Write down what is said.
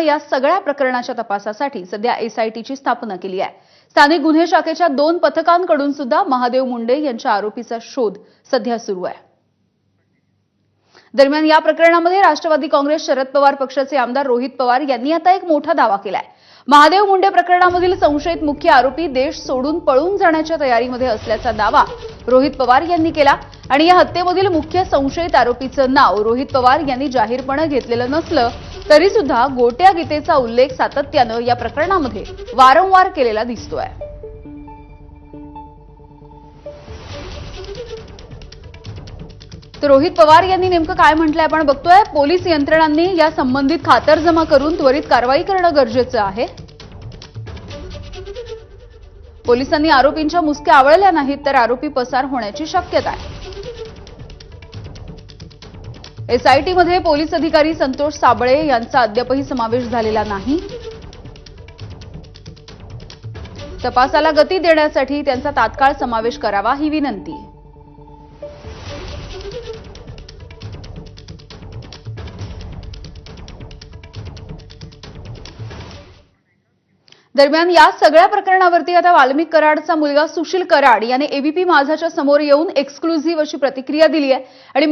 या सगळ्या प्रकरणाच्या तपासासाठी सध्या एसआयटीची स्थापना केली आहे। स्थानिक गुन्हे शाखेच्या 2 पथकांकडून सुद्धा महादेव मुंडे यांच्या आरोपीचा शोध सध्या सुरू आहे। दरम्यान या प्रकरणामध्ये राष्ट्रवादी काँग्रेस शरद पवार पक्षाचे आमदार रोहित पवार यांनी आता एक मोठा दावा केलाय। महादेव मुंडे प्रकरणामधील संशयित मुख्य आरोपी देश सोडून पळून जाण्याच्या तयारीमध्ये असल्याचा दावा रोहित पवार यांनी केला आणि या हत्येमधील मुख्य संशयित आरोपीचं नाव रोहित पवार यांनी जाहीरपणे घेतलेलं नसलं तरी सुद्धा गोट्या गीतेचा उल्लेख सातत्याने या प्रकरणामध्ये वारंवार केलेला दिसतोय। तर रोहित पवार यांनी नेमकं काय म्हटलंय आपण बघतोय। पोलीस यंत्रणांनी या संबंधित खातरजमा करून त्वरित कारवाई करणं गरजेचं आहे। पोलिसांनी आरोपींच्या मुसक्या आवळल्या नाहीत तर आरोपी पसार होण्याची शक्यता आहे। एसआयटीमध्ये पोलीस अधिकारी संतोष साबळे यांचा अद्यापही समावेश झालेला नाही। तपासाला गती देण्यासाठी त्यांचा तात्काळ समावेश करावा ही विनंती। दरम्यान या सगळ्या प्रकरणावरती आता वाल्मिक कराडचा मुलगा सुशील कराड याने एबीपी माझाच्या समोर येऊन एक्सक्लुझिव्ह अशी प्रतिक्रिया दिली आहे आणि